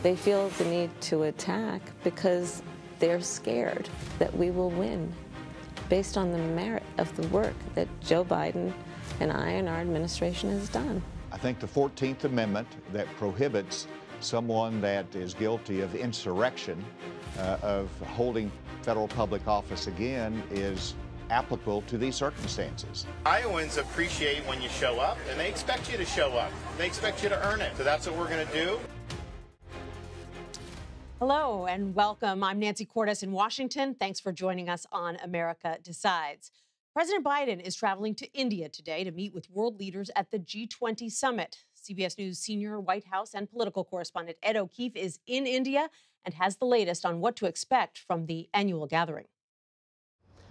They feel the need to attack because they're scared that we will win based on the merit of the work that Joe Biden and I and our administration has done. I think the 14th Amendment that prohibits someone that is guilty of insurrection, of holding federal public office again, is applicable to these circumstances. Iowans appreciate when you show up, and they expect you to show up. They expect you to earn it. So that's what we're going to do. Hello and welcome. I'm Nancy Cordes in Washington. Thanks for joining us on America Decides. President Biden is traveling to India today to meet with world leaders at the G20 summit. CBS News senior White House and political correspondent Ed O'Keefe is in India and has the latest on what to expect from the annual gathering.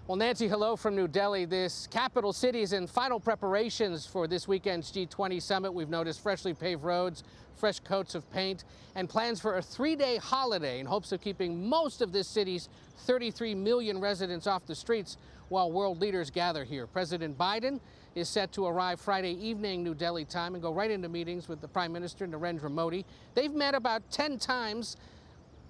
Well, Nancy, hello from New Delhi. This capital city is in final preparations for this weekend's G20 summit. We've noticed freshly paved roads, fresh coats of paint, and plans for a three-day holiday in hopes of keeping most of this city's 33 million residents off the streets while world leaders gather here. President Biden is set to arrive Friday evening New Delhi time and go right into meetings with the Prime Minister Narendra Modi. They've met about 10 times.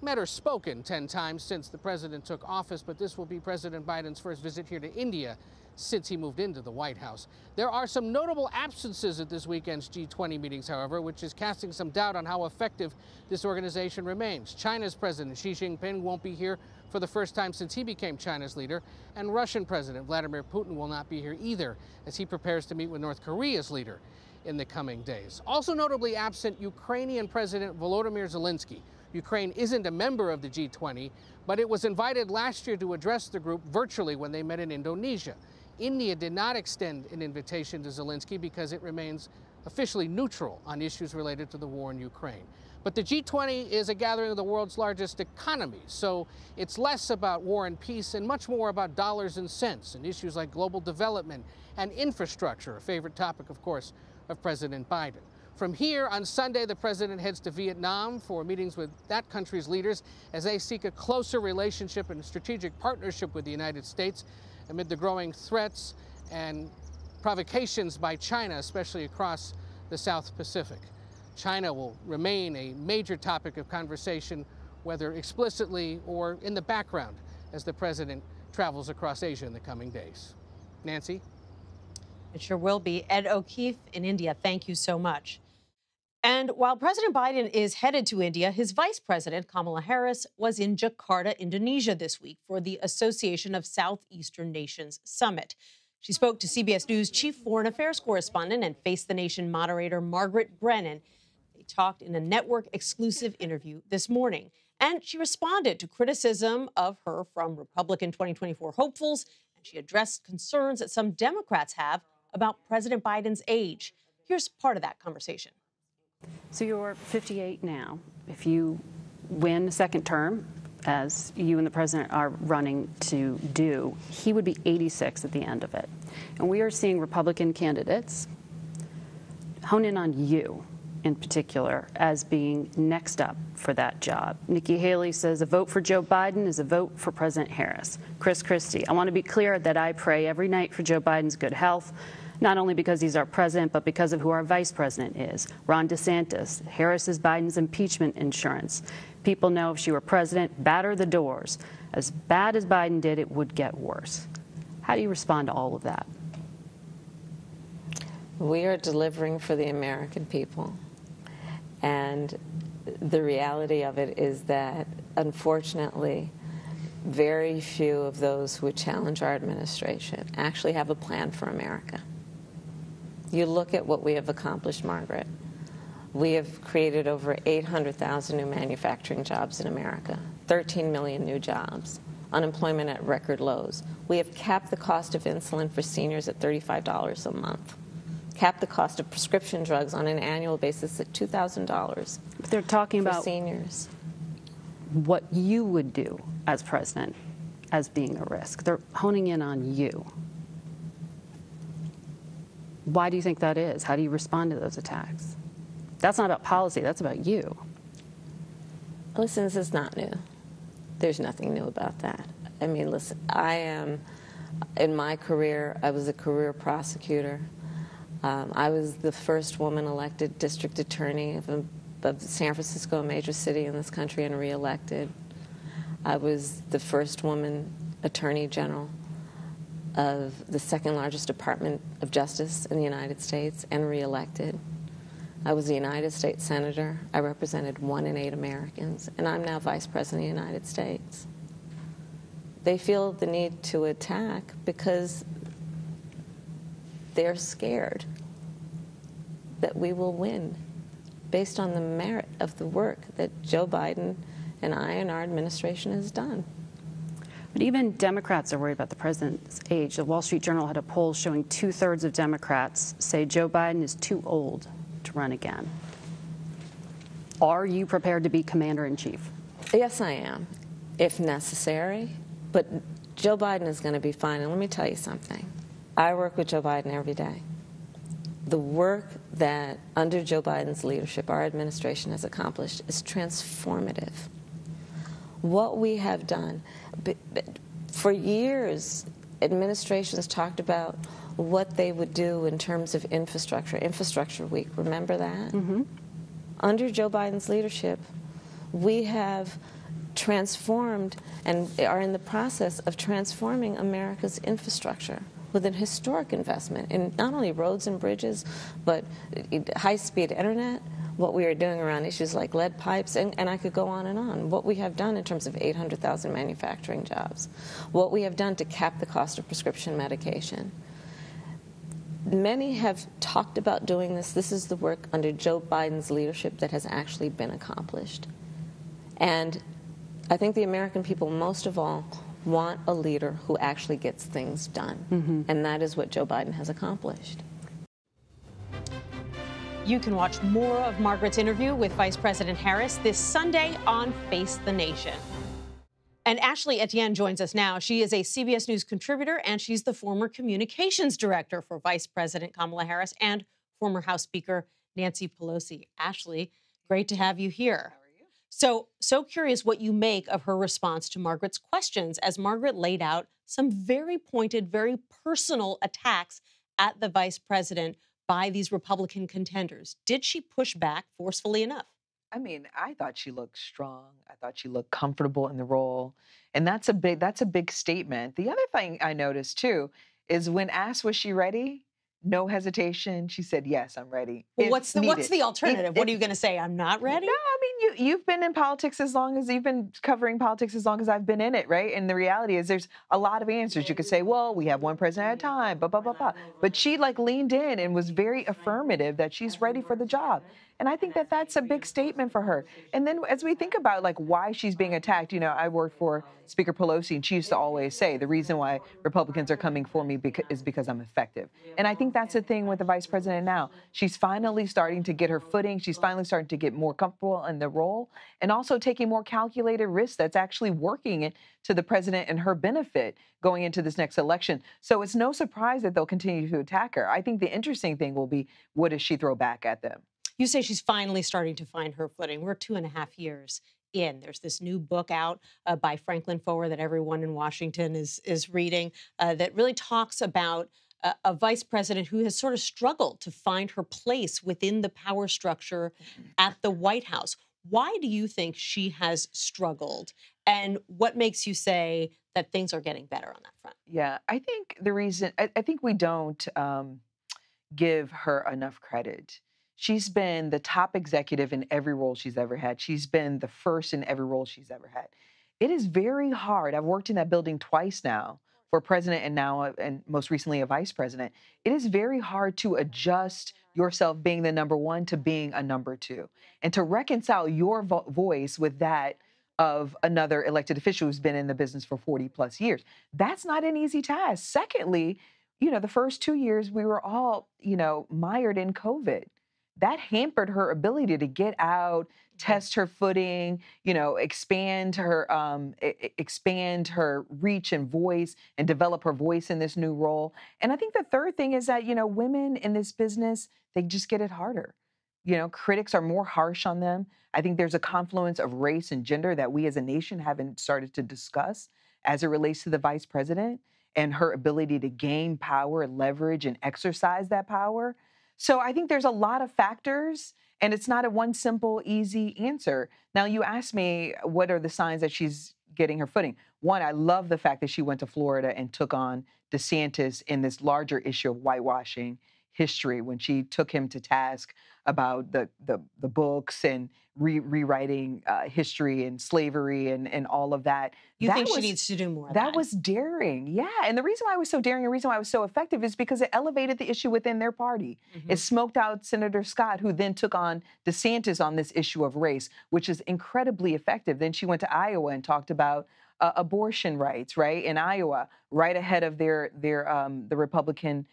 Met or spoken 10 times since the president took office, but this will be President Biden's first visit here to India since he moved into the White House. There are some notable absences at this weekend's G20 meetings, however, which is casting some doubt on how effective this organization remains. China's President Xi Jinping won't be here for the first time since he became China's leader, and Russian President Vladimir Putin will not be here either as he prepares to meet with North Korea's leader in the coming days. Also notably absent, Ukrainian President Volodymyr Zelensky. Ukraine isn't a member of the G20, but it was invited last year to address the group virtually when they met in Indonesia. India did not extend an invitation to Zelensky because it remains officially neutral on issues related to the war in Ukraine. But the G20 is a gathering of the world's largest economies, so it's less about war and peace and much more about dollars and cents and issues like global development and infrastructure, a favorite topic, of course, of President Biden. From here, on Sunday, the president heads to Vietnam for meetings with that country's leaders as they seek a closer relationship and strategic partnership with the United States amid the growing threats and provocations by China, especially across the South Pacific. China will remain a major topic of conversation, whether explicitly or in the background, as the president travels across Asia in the coming days. Nancy? It sure will be. Ed O'Keefe in India, thank you so much. And while President Biden is headed to India, his vice president, Kamala Harris, was in Jakarta, Indonesia this week for the Association of Southeastern Nations Summit. She spoke to CBS News chief foreign affairs correspondent and Face the Nation moderator Margaret Brennan. They talked in a network-exclusive interview this morning. And she responded to criticism of her from Republican 2024 hopefuls, and she addressed concerns that some Democrats have about President Biden's age. Here's part of that conversation. So you're 58 now. If you win a second term, as you and the president are running to do, he would be 86 at the end of it. And we are seeing Republican candidates hone in on you in particular as being next up for that job. Nikki Haley says a vote for Joe Biden is a vote for President Harris. Chris Christie, I want to be clear that I pray every night for Joe Biden's good health, not only because he's our president, but because of who our vice president is. Ron DeSantis, Harris is Biden's impeachment insurance. People know if she were president, batter the doors. As bad as Biden did, it would get worse. How do you respond to all of that? We are delivering for the American people. And the reality of it is that, unfortunately, very few of those who would challenge our administration actually have a plan for America. You look at what we have accomplished, Margaret. We have created over 800,000 new manufacturing jobs in America, 13 million new jobs, unemployment at record lows. We have capped the cost of insulin for seniors at $35 a month, capped the cost of prescription drugs on an annual basis at $2,000. But they're talking about seniors. What you would do as president as being a risk. They're honing in on you. Why do you think that is? How do you respond to those attacks? That's not about policy. That's about you. Listen, this is not new. There's nothing new about that. I mean, listen, in my career, I was a career prosecutor. I was the first woman elected district attorney of a of San Francisco, a major city in this country, and reelected. I was the first woman attorney general of the second largest Department of Justice in the United States and reelected. I was a United States Senator. I represented 1 in 8 Americans, and I'm now Vice President of the United States. They feel the need to attack because they're scared that we will win based on the merit of the work that Joe Biden and I and our administration has done. But even Democrats are worried about the president's age. The Wall Street Journal had a poll showing 2/3 of Democrats say Joe Biden is too old to run again. Are you prepared to be commander-in-chief? Yes, I am, if necessary. But Joe Biden is going to be fine. And let me tell you something. I work with Joe Biden every day. The work that, under Joe Biden's leadership, our administration has accomplished is transformative. What we have done, for years, administrations talked about what they would do in terms of Infrastructure Week. Remember that? Mm-hmm. Under Joe Biden's leadership, we have transformed and are in the process of transforming America's infrastructure with an historic investment in not only roads and bridges, but high-speed internet, what we are doing around issues like lead pipes, and I could go on and on. What we have done in terms of 800,000 manufacturing jobs, what we have done to cap the cost of prescription medication. Many have talked about doing this. This is the work under Joe Biden's leadership that has actually been accomplished. And I think the American people, most of all, want a leader who actually gets things done. Mm-hmm. And that is what Joe Biden has accomplished. You can watch more of Margaret's interview with Vice President Harris this Sunday on Face the Nation. And Ashley Etienne joins us now. She is a CBS News contributor, and she's the former communications director for Vice President Kamala Harris and former House Speaker Nancy Pelosi. Ashley, great to have you here. So curious what you make of her response to Margaret's questions, as Margaret laid out some very pointed, very personal attacks at the vice president by these Republican contenders. Did she push back forcefully enough? I mean, I thought she looked strong. I thought she looked comfortable in the role. And that's a big statement. The other thing I noticed, too, is when asked, was she ready? No hesitation. She said, yes, I'm ready. Well, what's the alternative? What are you going to say? I'm not ready? No, I mean, you've been in politics as long as you've been covering politics as long as I've been in it, right? And the reality is there's a lot of answers. You could say, well, we have one president at a time, blah, blah, blah, blah. But she leaned in and was very affirmative that she's ready for the job. And I think that that's a big statement for her. And then as we think about why she's being attacked, I worked for Speaker Pelosi, and she used to always say the reason why Republicans are coming for me is because I'm effective. And I think that's the thing with the vice president now. She's finally starting to get her footing. She's finally starting to get more comfortable in the role and also taking more calculated risks that's actually working to the president and her benefit going into this next election. So it's no surprise that they'll continue to attack her. I think the interesting thing will be, what does she throw back at them? You say she's finally starting to find her footing. We're 2.5 years in. There's this new book out by Franklin Foer that everyone in Washington is reading that really talks about a vice president who has sort of struggled to find her place within the power structure at the White House. Why do you think she has struggled? And what makes you say that things are getting better on that front? Yeah, I think the reason, I think we don't give her enough credit. She's been the top executive in every role she's ever had. She's been the first in every role she's ever had. It is very hard. I've worked in that building twice now for president and now, and most recently a vice president. It is very hard to adjust yourself being the number one to being a number two and to reconcile your voice with that of another elected official who's been in the business for 40 plus years. That's not an easy task. Secondly, the first 2 years we were all, mired in COVID. That hampered her ability to get out, test her footing, expand her reach and voice and develop her voice in this new role. And I think the third thing is that, women in this business, they just get it harder. Critics are more harsh on them. I think there's a confluence of race and gender that we as a nation haven't started to discuss as it relates to the vice president and her ability to gain power, leverage, and exercise that power. So I think there's a lot of factors, And it's not a one simple, easy answer. Now, you asked me, what are the signs that she's getting her footing? One, I love the fact that she went to Florida and took on DeSantis in this larger issue of whitewashing history when she took him to task about the books and rewriting history and slavery and all of that. You That think she was- needs to do more of That that? was daring, yeah. And the reason why it was so daring and the reason why it was so effective is because it elevated the issue within their party. It smoked out Senator Scott, who then took on DeSantis on this issue of race, which is incredibly effective. Then she went to Iowa and talked about abortion rights, right, in Iowa, right ahead of the Republican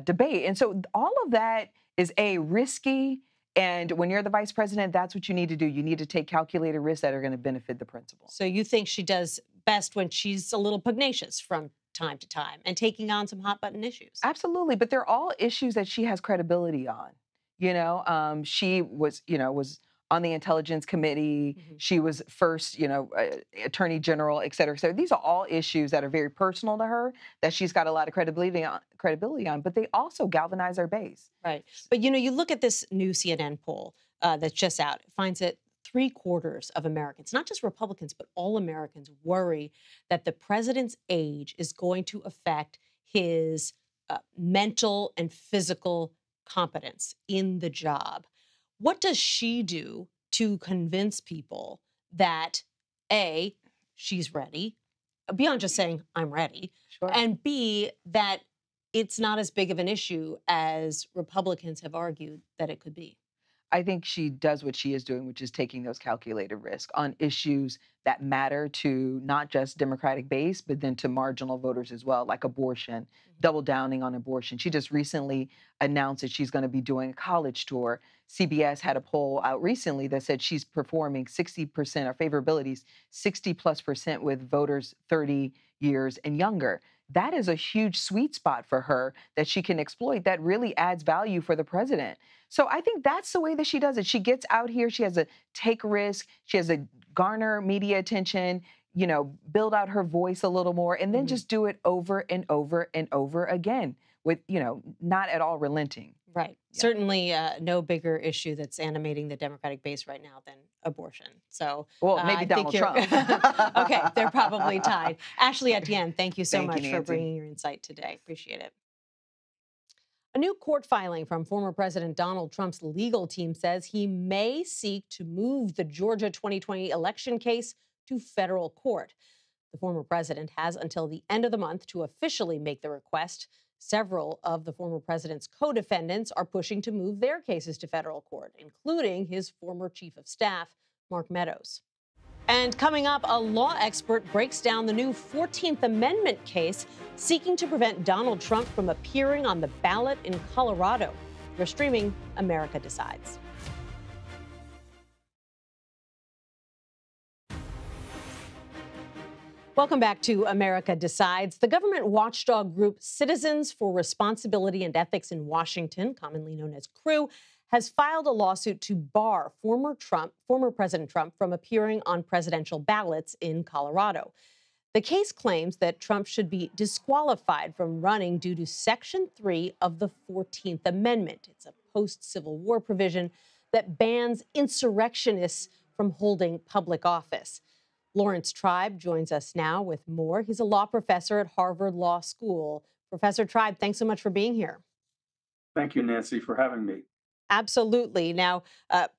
debate. And so all of that is risky. And when you're the vice president, that's what you need to do. You need to take calculated risks that are going to benefit the principal. So you think she does best when she's a little pugnacious from time to time and taking on some hot button issues? Absolutely, but they're all issues that she has credibility on. She was on the Intelligence Committee. She was first, Attorney General, et cetera, et cetera. These are all issues that are very personal to her that she's got a lot of credibility on. But they also galvanize her base. Right. But you look at this new CNN poll that's just out. It finds that 3/4 of Americans, not just Republicans, but all Americans, worry that the president's age is going to affect his mental and physical competence in the job. What does she do to convince people that A, she's ready, beyond just saying, I'm ready, Sure. and B, that it's not as big of an issue as Republicans have argued that it could be? I think she does what she is doing, which is taking those calculated risks on issues that matter to not just Democratic base, but then to marginal voters as well, like abortion, double downing on abortion. She just recently announced that she's going to be doing a college tour. CBS had a poll out recently that said she's performing 60%, or favorabilities 60+% with voters 30 years and younger. That is a huge sweet spot for her that she can exploit that really adds value for the president. So I think that's the way that she does it. She gets out here, she has to take risk, she has to garner media attention, build out her voice a little more, and then just do it over and over and over again with, not at all relenting. Right. Yeah. Certainly no bigger issue that's animating the Democratic base right now than abortion. So, well, maybe I Donald think Trump. Okay, they're probably tied. Ashley Etienne, thank you so Thank you, much for Nancy. bringing your insight today. Appreciate it. A new court filing from former President Donald Trump's legal team says he may seek to move the Georgia 2020 election case to federal court. The former president has until the end of the month to officially make the request. Several of the former president's co-defendants are pushing to move their cases to federal court, including his former chief of staff, Mark Meadows. And coming up, a law expert breaks down the new 14th Amendment case seeking to prevent Donald Trump from appearing on the ballot in Colorado. You're streaming America Decides. Welcome back to America Decides. The government watchdog group Citizens for Responsibility and Ethics in Washington, commonly known as CREW, has filed a lawsuit to bar former President Trump from appearing on presidential ballots in Colorado. The case claims that Trump should be disqualified from running due to Section 3 of the 14th Amendment. It's a post-Civil War provision that bans insurrectionists from holding public office. Lawrence Tribe joins us now with more. He's a law professor at Harvard Law School. Professor Tribe, thanks so much for being here. Thank you, Nancy, for having me. Absolutely. Now,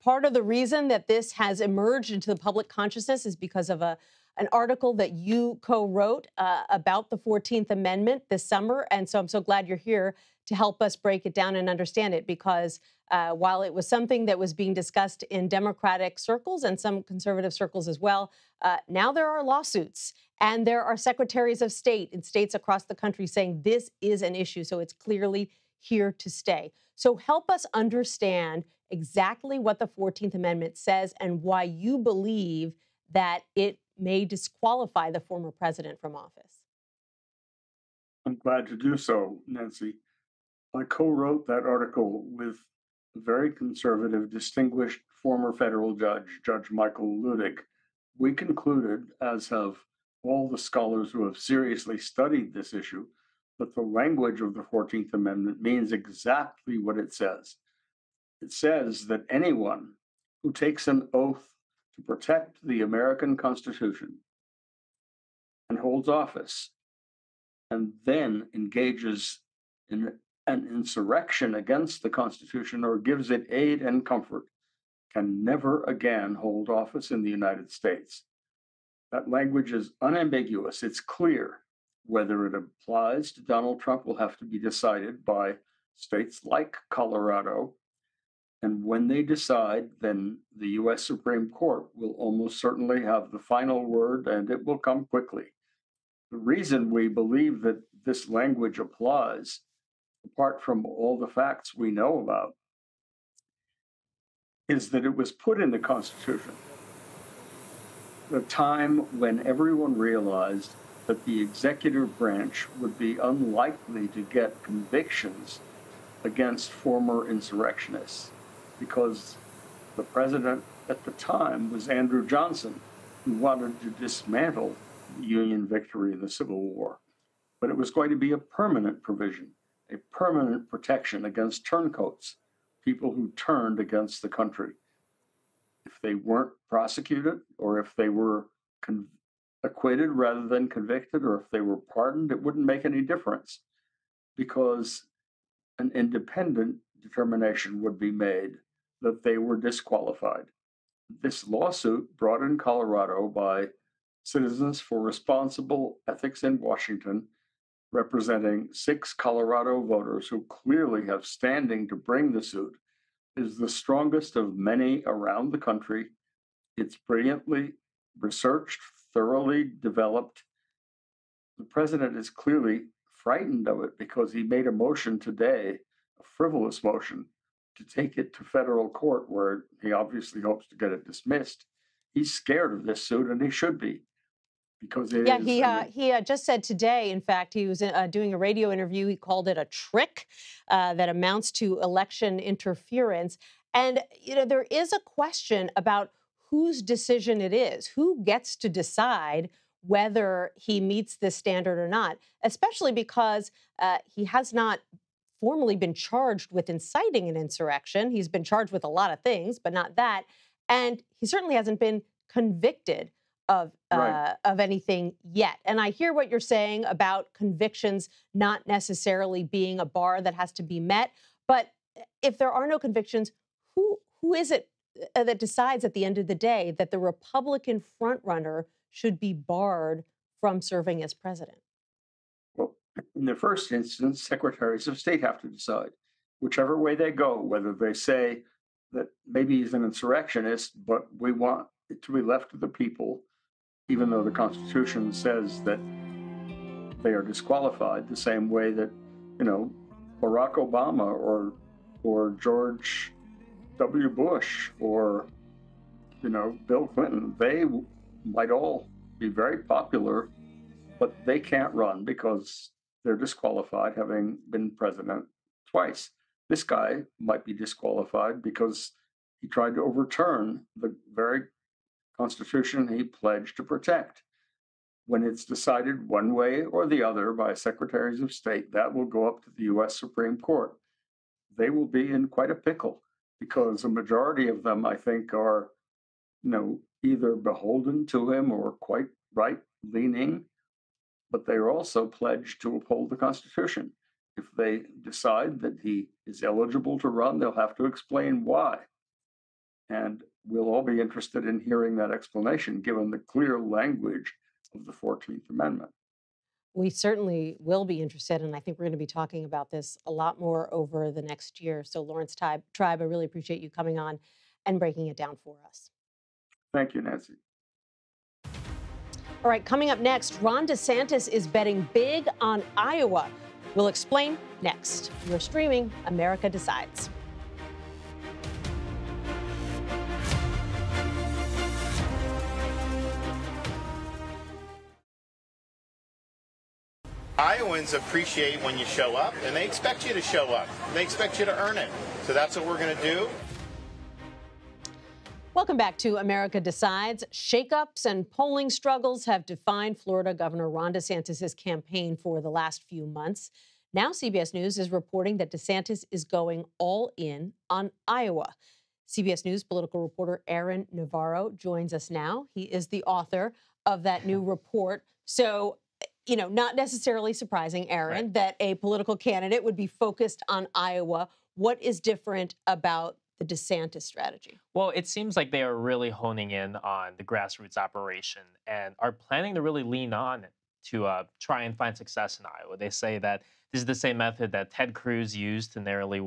part of the reason that this has emerged into the public consciousness is because of an article that you co-wrote about the 14th Amendment this summer. And so I'm so glad you're here to help us break it down and understand it, because while it was something that was being discussed in Democratic circles and some conservative circles as well, now there are lawsuits and there are secretaries of state in states across the country saying this is an issue. So it's clearly here to stay. So help us understand exactly what the 14th Amendment says and why you believe that it may disqualify the former president from office. I'm glad to do so, Nancy. I co-wrote that article with a very conservative, distinguished former federal judge, Judge Michael Ludig. We concluded, as have all the scholars who have seriously studied this issue, that the language of the 14th Amendment means exactly what it says. it says that anyone who takes an oath to protect the American Constitution and holds office and then engages in an insurrection against the Constitution or gives it aid and comfort can never again hold office in the United States. That language is unambiguous. It's clear. Whether it applies to Donald Trump will have to be decided by states like Colorado. And when they decide, then the US Supreme Court will almost certainly have the final word, and it will come quickly. The reason we believe that this language applies, apart from all the facts we know about, is that it was put in the Constitution at a time when everyone realized that the executive branch would be unlikely to get convictions against former insurrectionists, because the president at the time was Andrew Johnson, who wanted to dismantle the Union victory in the Civil War. But it was going to be a permanent provision, a permanent protection against turncoats, people who turned against the country. If they weren't prosecuted, or if they were acquitted rather than convicted, or if they were pardoned, it wouldn't make any difference, because an independent determination would be made that they were disqualified. This lawsuit, brought in Colorado by Citizens for Responsible Ethics in Washington, representing 6 Colorado voters who clearly have standing to bring the suit, is the strongest of many around the country. It's brilliantly researched, thoroughly developed. The president is clearly frightened of it because he made a motion today, a frivolous motion, to take it to federal court where he obviously hopes to get it dismissed. He's scared of this suit, and he should be, because it is. He just said today, in fact, he was doing a radio interview. He called it a trick that amounts to election interference. And, you know, there is a question about whose decision it is, who gets to decide whether he meets this standard or not, especially because he has not formally been charged with inciting an insurrection. He's been charged with a lot of things, but not that. And he certainly hasn't been convicted of anything yet. And I hear what you're saying about convictions not necessarily being a bar that has to be met. But if there are no convictions, who is it that decides at the end of the day that the Republican frontrunner should be barred from serving as president? Well, in the first instance, secretaries of state have to decide. Whichever way they go, whether they say that maybe he's an insurrectionist, but we want it to be left to the people, even though the Constitution says that they are disqualified, the same way that, you know, Barack Obama or George W. Bush or, you know, Bill Clinton, they might all be very popular, but they can't run because they're disqualified, having been president twice. This guy might be disqualified because he tried to overturn the very Constitution he pledged to protect. When it's decided one way or the other by secretaries of state, that will go up to the US Supreme Court. They will be in quite a pickle because a majority of them, I think, are, you know, either beholden to him or quite right-leaning, but they are also pledged to uphold the Constitution. If they decide that he is eligible to run, they'll have to explain why. And we'll all be interested in hearing that explanation, given the clear language of the 14th Amendment. We certainly will be interested, and I think we're going to be talking about this a lot more over the next year. So, Lawrence Tribe, I really appreciate you coming on and breaking it down for us. Thank you, Nancy. All right, coming up next, Ron DeSantis is betting big on Iowa. We'll explain next. You're streaming America Decides. Iowans appreciate when you show up, and they expect you to show up. They expect you to earn it. So that's what we're going to do. Welcome back to America Decides. Shakeups and polling struggles have defined Florida Governor Ron DeSantis' campaign for the last few months. Now CBS News is reporting that DeSantis is going all in on Iowa. CBS News political reporter Aaron Navarro joins us now. He is the author of that new report. So, not necessarily surprising, Aaron, that a political candidate would be focused on Iowa. What is different about the DeSantis strategy? Well, it seems like they are really honing in on the grassroots operation and are planning to really lean on it to try and find success in Iowa. They say that this is the same method that Ted Cruz used to narrowly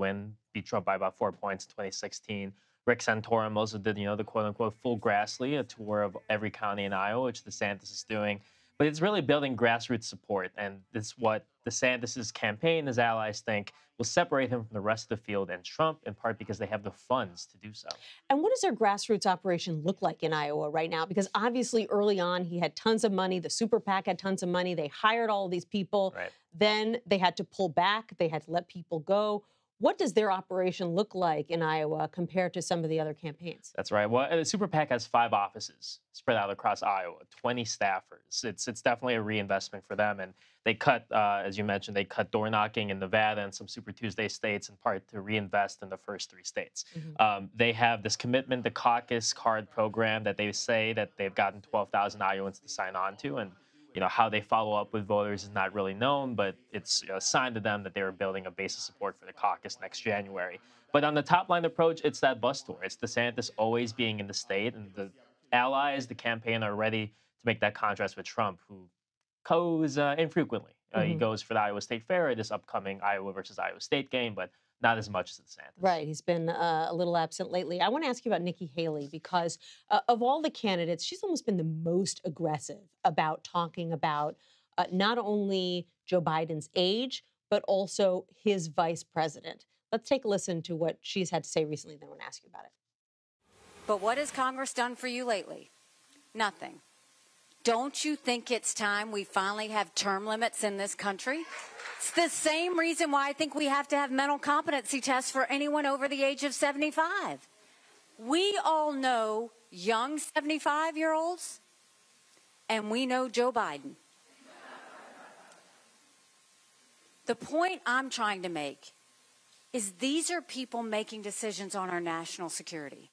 beat Trump by about 4 points in 2016. Rick Santorum also did, the quote-unquote full Grassley, a tour of every county in Iowa, which DeSantis is doing. But it's really building grassroots support, and it's what DeSantis's campaign, his allies think, will separate him from the rest of the field and Trump, in part because they have the funds to do so. And what does their grassroots operation look like in Iowa right now? Because obviously early on, he had tons of money. The super PAC had tons of money. They hired all of these people. Right. Then they had to pull back. They had to let people go. What does their operation look like in Iowa compared to some of the other campaigns? That's right. Well, the Super PAC has 5 offices spread out across Iowa, 20 staffers. It's definitely a reinvestment for them. And they cut, as you mentioned, they cut door knocking in Nevada and some Super Tuesday states in part to reinvest in the first 3 states. Mm-hmm. They have this commitment to caucus card program that they say that they've gotten 12,000 Iowans to sign on to. And how they follow up with voters is not really known, but it's a sign to them that they were building a base of support for the caucus next January. But on the top line approach, it's that bus tour. It's DeSantis always being in the state, and the allies, the campaign, are ready to make that contrast with Trump, who goes infrequently. He goes for the Iowa State Fair at this upcoming Iowa versus Iowa State game, but not as much as DeSantis. Right. He's been a little absent lately. I want to ask you about Nikki Haley because of all the candidates, she's almost been the most aggressive about talking about not only Joe Biden's age, but also his vice president. Let's take a listen to what she's had to say recently, then I want to ask you about it. But what has Congress done for you lately? Nothing. Don't you think it's time we finally have term limits in this country? It's the same reason why I think we have to have mental competency tests for anyone over the age of 75. We all know young 75-year-olds, and we know Joe Biden. The point I'm trying to make is these are people making decisions on our national security.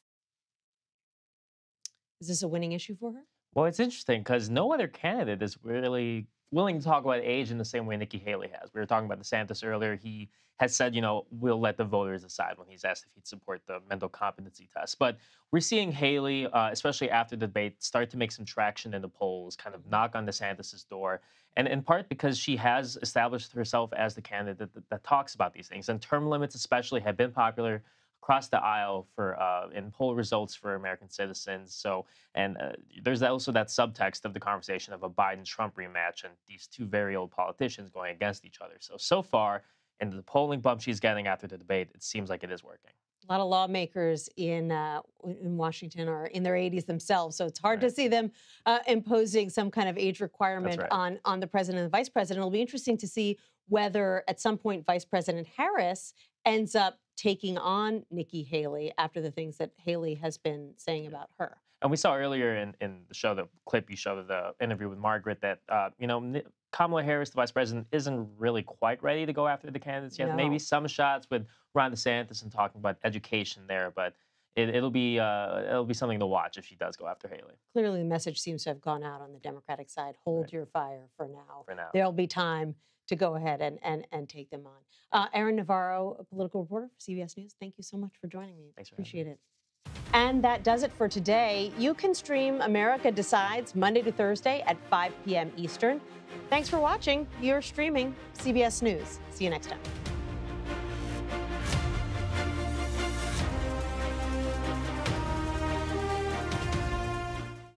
Is this a winning issue for her? Well, it's interesting because no other candidate is really willing to talk about age in the same way Nikki Haley has. We were talking about DeSantis earlier. He has said, we'll let the voters decide when he's asked if he'd support the mental competency test. But we're seeing Haley, especially after the debate, start to make some traction in the polls, kind of knock on DeSantis's door. And in part because she has established herself as the candidate that talks about these things. And term limits especially have been popular across the aisle for in poll results for American citizens. So, and there's also that subtext of the conversation of a Biden-Trump rematch and these two very old politicians going against each other. So far, in the polling bump she's getting after the debate, it seems like it is working. A lot of lawmakers in Washington are in their 80s themselves, so it's hard to see them imposing some kind of age requirement on the president and the vice president. It'll be interesting to see whether at some point Vice President Harris ends up taking on Nikki Haley after the things that Haley has been saying about her. And we saw earlier in the show, the clip you showed of the interview with Margaret, that, Kamala Harris, the vice president, isn't really quite ready to go after the candidates yet. No. Maybe some shots with Ron DeSantis and talking about education there, but it'll be something to watch if she does go after Haley. Clearly, the message seems to have gone out on the Democratic side. Hold your fire for now. For now. There'll be time to go ahead and take them on. Aaron Navarro, a political reporter for CBS News, thank you so much for joining me. Thanks for Appreciate it. And that does it for today. You can stream America Decides Monday to Thursday at 5 p.m. Eastern. Thanks for watching. You're streaming CBS News. See you next time.